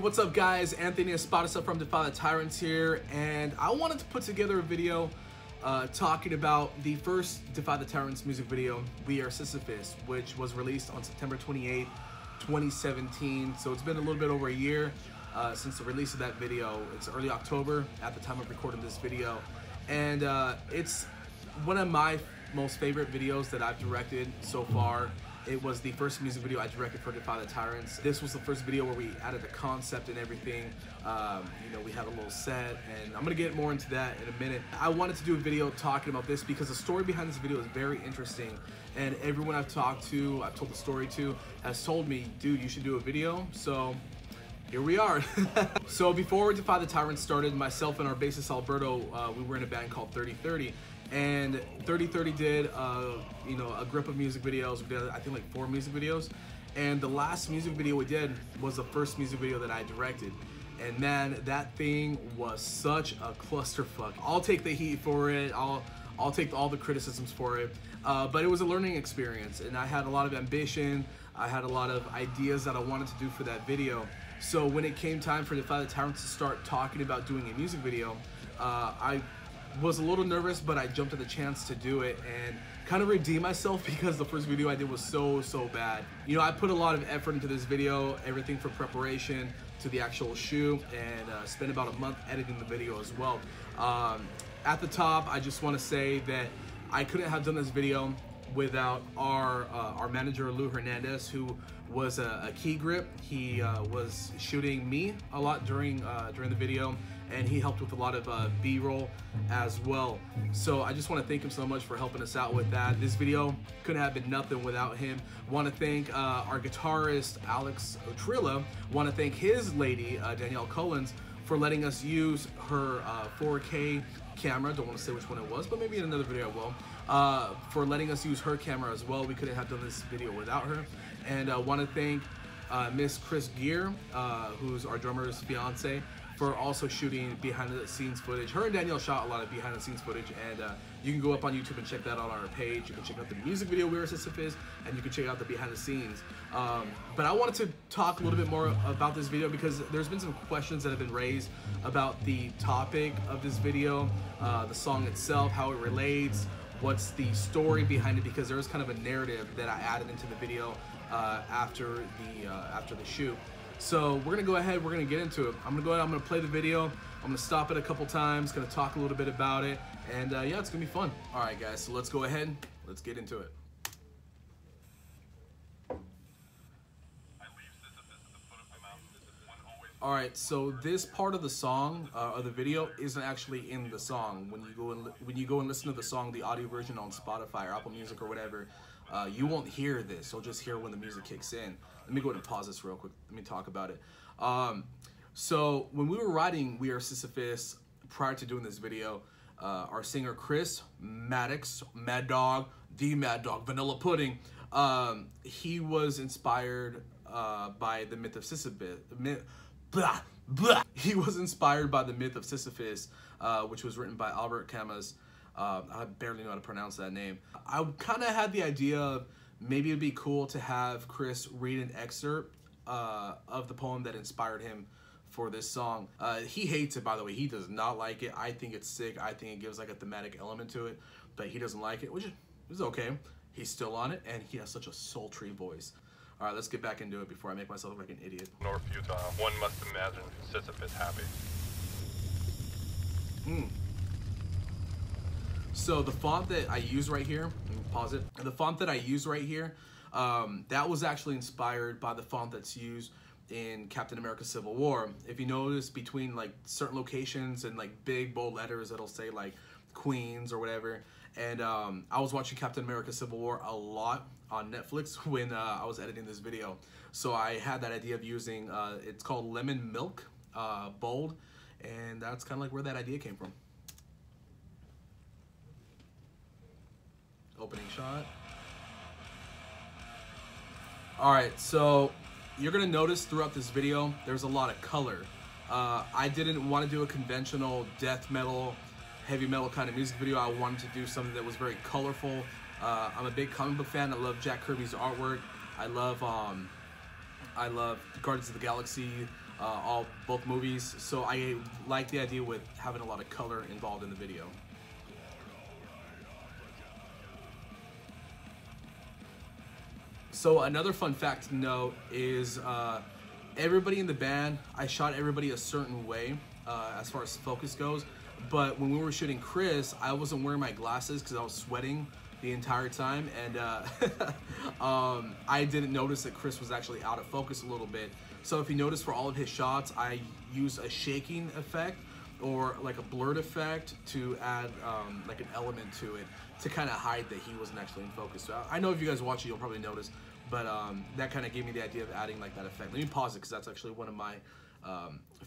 what's up guys? Anthony Esparza from Defy The Tyrants here, and I wanted to put together a video talking about the first Defy The Tyrants music video, Are Sisyphus, which was released on September 28, 2017. So it's been a little bit over a year since the release of that video. It's early October at the time of recording this video, and it's one of my most favorite videos that I've directed so far. It was the first music video I directed for Defy The Tyrants. This was the first video where we added a concept and everything. You know, we had a little set, and I'm gonna get more into that in a minute. I wanted to do a video talking about this because the story behind this video is very interesting, and everyone I've talked to, I've told the story to, has told me, dude, you should do a video. So here we are. So before Defy The Tyrants started, myself and our bassist Alberto, we were in a band called 3030. And 3030 did, you know, a grip of music videos. We did, I think, like 4 music videos. And the last music video we did was the first music video that I directed. And man, that thing was such a clusterfuck. I'll take the heat for it. I'll take all the criticisms for it. But it was a learning experience, and I had a lot of ambition. I had a lot of ideas that I wanted to do for that video. So when it came time for Defy The Tyrants to start talking about doing a music video, I was a little nervous, but I jumped at the chance to do it and kind of redeem myself because the first video I did was so bad. You know, I put a lot of effort into this video, everything from preparation to the actual shoot, and spent about a month editing the video as well. At the top, I just want to say that I couldn't have done this video without our manager Lou Hernandez, who was a key grip. He was shooting me a lot during the video, and he helped with a lot of B-roll as well. So I just want to thank him so much for helping us out with that. This video couldn't have been nothing without him. Want to thank our guitarist Alex Otrilla. Want to thank his lady Danielle Collins for letting us use her 4K camera. Don't want to say which one it was, but maybe in another video I will. For letting us use her camera as well. We couldn't have done this video without her. And I want to thank Miss Chris Gear, who's our drummer's fiance, for also shooting behind the scenes footage. Her and Danielle shot a lot of behind the scenes footage, and you can go up on YouTube and check that out on our page. You can check out the music video Are Sisyphus, and you can check out the behind the scenes. But I wanted to talk a little bit more about this video because there's been some questions that have been raised about the topic of this video, the song itself, how it relates, what's the story behind it, because there's kind of a narrative that I added into the video after the shoot. So we're gonna go ahead, we're gonna get into it. I'm gonna play the video, I'm gonna stop it a couple times, gonna talk a little bit about it, and yeah, it's gonna be fun. All right guys, so let's go ahead, let's get into it. All right, so this part of the song, of the video, isn't actually in the song. When you go and listen to the song, the audio version on Spotify or Apple Music or whatever, you won't hear this. You'll just hear when the music kicks in. Let me go ahead and pause this real quick. Let me talk about it. So when we were writing Are Sisyphus, prior to doing this video, our singer Chris Maddox, Mad Dog, the Mad Dog, Vanilla Pudding, he was inspired by the Myth of Sisyphus. He was inspired by the Myth of Sisyphus, which was written by Albert Camus. I barely know how to pronounce that name. I kind of had the idea of maybe it'd be cool to have Chris read an excerpt of the poem that inspired him for this song. He hates it, by the way. He does not like it. I think it's sick. I think it gives like a thematic element to it, but he doesn't like it, which is okay. He's still on it, and he has such a sultry voice. All right, let's get back into it before I make myself look like an idiot. Nor futile. One must imagine Sisyphus happy. So the font that I use right here, let me pause it. The font that I use right here, that was actually inspired by the font that's used in Captain America Civil War. If you notice, between like certain locations and like big bold letters, it'll say like Queens or whatever. And I was watching Captain America Civil War a lot on Netflix when I was editing this video. So I had that idea of using, it's called Lemon Milk, bold, and that's kind of like where that idea came from. Opening shot. All right, so you're gonna notice throughout this video, there's a lot of color. I didn't want to do a conventional death metal, heavy metal kind of music video. I wanted to do something that was very colorful. I'm a big comic book fan. I love Jack Kirby's artwork. I love Guardians of the Galaxy. both movies. So I like the idea with having a lot of color involved in the video. So another fun fact to note is everybody in the band, I shot everybody a certain way as far as focus goes. But when we were shooting Chris, I wasn't wearing my glasses because I was sweating the entire time, and I didn't notice that Chris was actually out of focus a little bit. So if you notice, for all of his shots, I use a shaking effect or like a blurred effect to add like an element to it to kind of hide that he wasn't actually in focus. So I know if you guys watch it, you'll probably notice, but that kind of gave me the idea of adding like that effect. Let me pause it because that's actually one of my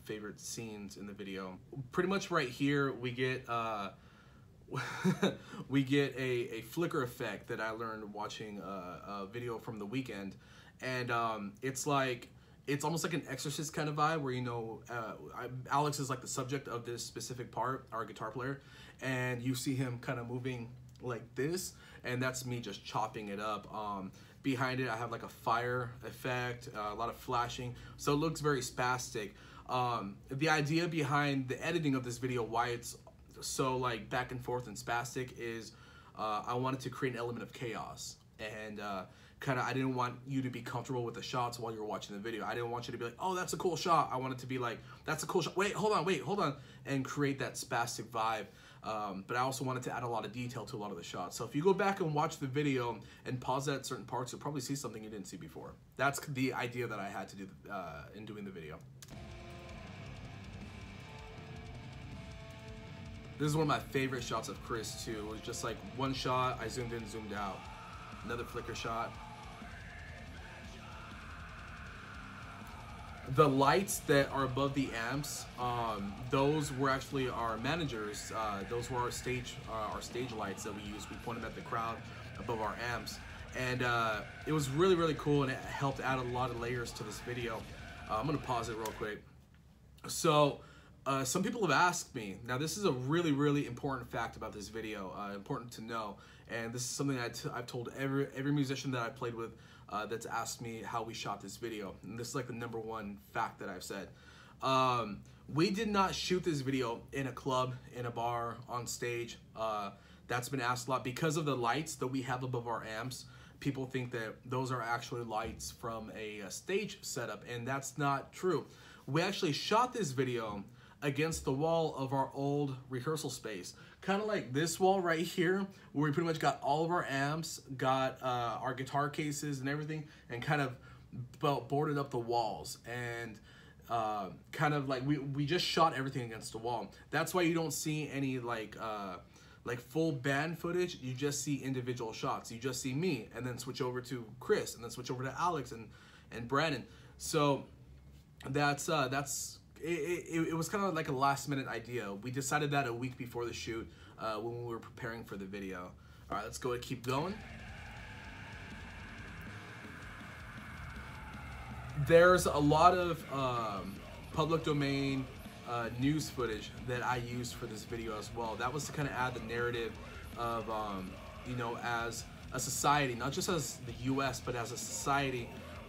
favorite scenes in the video. Pretty much right here, we get we get a flicker effect that I learned watching a video from The Weeknd, and it's almost like an Exorcist kind of vibe where, you know, Alex is like the subject of this specific part, our guitar player, and you see him kind of moving like this, and that's me just chopping it up. Behind it, I have like a fire effect, a lot of flashing, so it looks very spastic. The idea behind the editing of this video, why it's so like back and forth and spastic, is I wanted to create an element of chaos, and kind of I didn't want you to be comfortable with the shots while you're watching the video. I didn't want you to be like, oh, that's a cool shot. I wanted to be like, that's a cool shot. Wait, hold on, and create that spastic vibe. But I also wanted to add a lot of detail to a lot of the shots. So if you go back and watch the video and pause at certain parts, you'll probably see something you didn't see before. That's the idea that I had to do in doing the video. This is one of my favorite shots of Chris too. It was just like one shot, I zoomed in, zoomed out. Another flicker shot. The lights that are above the amps, those were actually our managers. Those were our stage lights that we used. We pointed at the crowd above our amps, and it was really, really cool, and it helped add a lot of layers to this video. I'm gonna pause it real quick. So some people have asked me, now this is a really, really important fact about this video, important to know, and this is something I've told every musician that I played with that's asked me how we shot this video, and this is like the #1 fact that I've said. We did not shoot this video in a club, in a bar, on stage. That's been asked a lot because of the lights that we have above our amps. People think that those are actually lights from a stage setup, and that's not true. We actually shot this video against the wall of our old rehearsal space, kind of like this wall right here, where we pretty much got all of our amps, got our guitar cases and everything, and kind of boarded up the walls, and kind of like we just shot everything against the wall. That's why you don't see any like full band footage. You just see individual shots. You just see me, and then switch over to Chris, and then switch over to Alex and Brandon. So that's it was kind of like a last minute idea. We decided that a week before the shoot when we were preparing for the video. All right, let's go and keep going. There's a lot of public domain news footage that I used for this video as well. That was to kind of add the narrative of, you know, as a society, not just as the US, but as a society,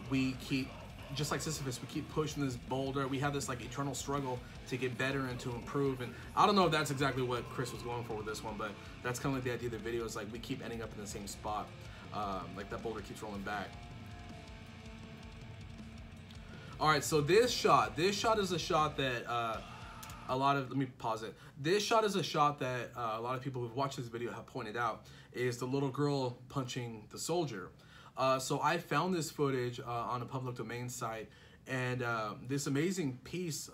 we keep, just like Sisyphus, we keep pushing this boulder. We have this like eternal struggle to get better and to improve. And I don't know if that's exactly what Chris was going for with this one, but that's kind of like the idea of the video, is like we keep ending up in the same spot. Like that boulder keeps rolling back. All right, so this shot is a shot that let me pause it. This shot is a shot that a lot of people who've watched this video have pointed out, is the little girl punching the soldier. So I found this footage on a public domain site, and this amazing piece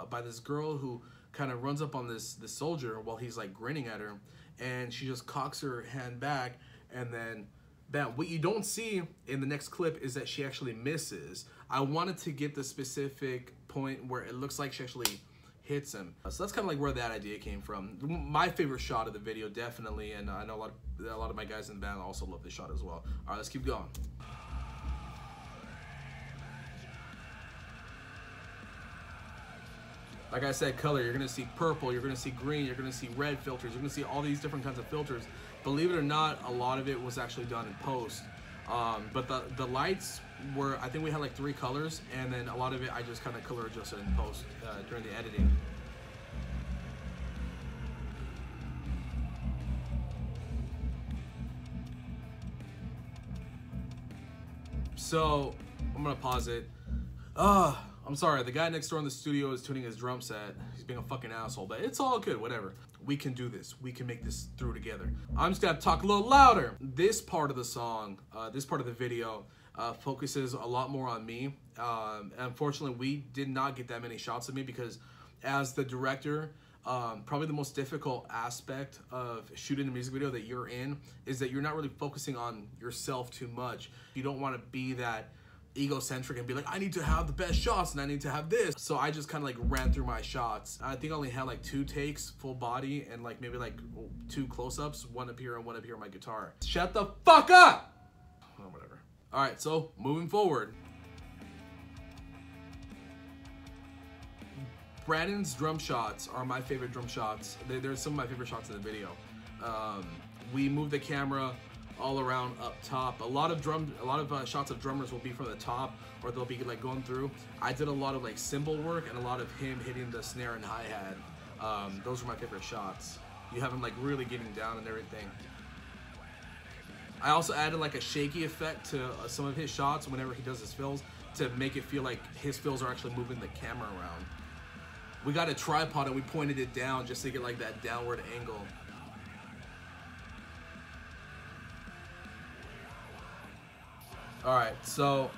by this girl who kind of runs up on this soldier while he's like grinning at her, and she just cocks her hand back, and then bam. What you don't see in the next clip is that she actually misses. I wanted to get the specific point where it looks like she actually hits him. So that's kind of like where that idea came from. My favorite shot of the video, definitely, and I know a lot of my guys in the band also love this shot as well. All right, let's keep going. Like I said, color, you're gonna see purple, you're gonna see green, you're gonna see red filters, you're gonna see all these different kinds of filters. Believe it or not, a lot of it was actually done in post. But the lights were, I think we had like 3 colors, and then a lot of it I just kind of color adjusted in post during the editing. So I'm gonna pause it. I'm sorry, the guy next door in the studio is tuning his drum set. He's being a fucking asshole, but it's all good, whatever. We can do this. We can make this through together. I'm just gonna talk a little louder. This part of the song, this part of the video, focuses a lot more on me. Unfortunately, we did not get that many shots of me because as the director, probably the most difficult aspect of shooting a music video that you're in is that you're not really focusing on yourself too much. You don't want to be that egocentric and be like, I need to have the best shots and I need to have this. So I just kind of like ran through my shots. I think I only had like 2 takes full body and like maybe like 2 close-ups, one up here and one up here on my guitar. Shut the fuck up! Oh, whatever. All right, so moving forward. Brandon's drum shots are my favorite drum shots. They're some of my favorite shots in the video. We move the camera all around up top. A lot of shots of drummers will be from the top, or they'll be like going through. I did a lot of like cymbal work and a lot of him hitting the snare and hi-hat. Those were my favorite shots. You have him like really getting down and everything. I also added like a shaky effect to some of his shots whenever he does his fills to make it feel like his fills are actually moving the camera around. We got a tripod and we pointed it down just to get like that downward angle. All right, so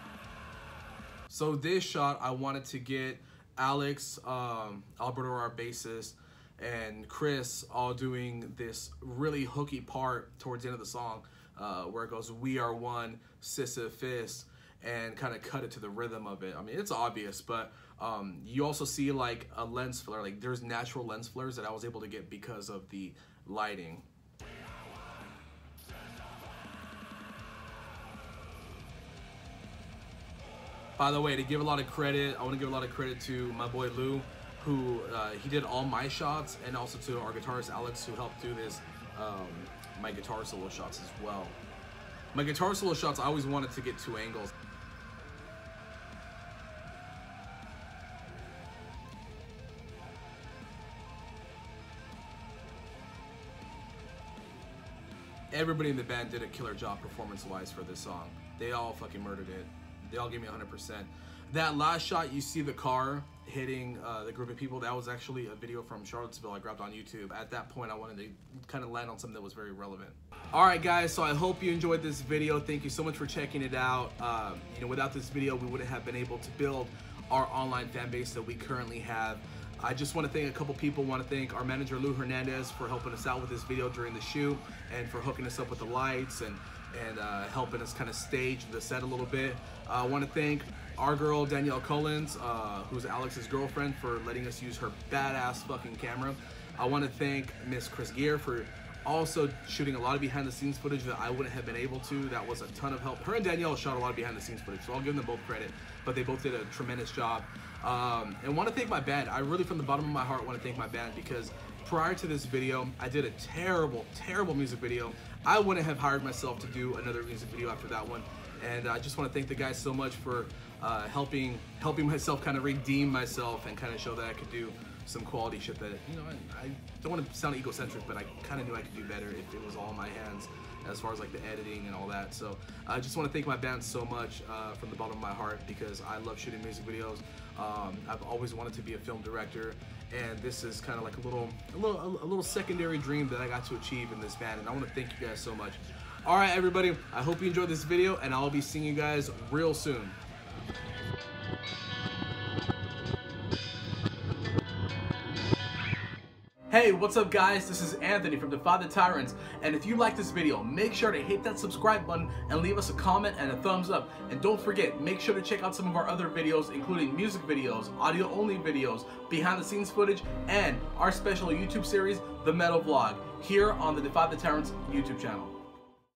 this shot I wanted to get Alex, Alberto, our bassist, and Chris all doing this really hooky part towards the end of the song where it goes, "We are one, Sisyphus," and kind of cut it to the rhythm of it. I mean, it's obvious, but you also see like a lens flare. Like there's natural lens flares that I was able to get because of the lighting. By the way, to give a lot of credit, I want to give a lot of credit to my boy Lou, who he did all my shots, and also to our guitarist Alex, who helped do this, my guitar solo shots as well. My guitar solo shots, I always wanted to get 2 angles. Everybody in the band did a killer job performance-wise for this song. They all fucking murdered it. They all gave me 100%. That last shot, you see the car hitting the group of people. That was actually a video from Charlottesville I grabbed on YouTube. At that point, I wanted to kind of land on something that was very relevant. All right, guys, so I hope you enjoyed this video. Thank you so much for checking it out. You know, without this video, we wouldn't have been able to build our online fan base that we currently have. I just want to thank a couple people. I want to thank our manager, Lou Hernandez, for helping us out with this video during the shoot and for hooking us up with the lights and helping us kind of stage the set a little bit. I want to thank our girl, Danielle Collins, who's Alex's girlfriend, for letting us use her badass fucking camera. I want to thank Miss Chris Gear for also shooting a lot of behind the scenes footage that I wouldn't have been able to. That was a ton of help. Her and Danielle shot a lot of behind the scenes footage, so I'll give them both credit, but they both did a tremendous job. And want to thank my band. I really, from the bottom of my heart, want to thank my band, because prior to this video, I did a terrible, terrible music video. I wouldn't have hired myself to do another music video after that one. And I just want to thank the guys so much for helping myself kind of redeem myself and kind of show that I could do some quality shit that, you know, I don't want to sound egocentric, but I kind of knew I could do better if it was all in my hands as far as like the editing and all that. So I just want to thank my band so much from the bottom of my heart, because I love shooting music videos. I've always wanted to be a film director, and this is kind of like a little secondary dream that I got to achieve in this band, and I want to thank you guys so much. All right, everybody, I hope you enjoyed this video, and I'll be seeing you guys real soon. Hey, what's up, guys? This is Anthony from Defy The Tyrants, and if you like this video, make sure to hit that subscribe button and leave us a comment and a thumbs up. And don't forget, make sure to check out some of our other videos, including music videos, audio-only videos, behind-the-scenes footage, and our special YouTube series, The Metal Vlog, here on the Defy The Tyrants YouTube channel.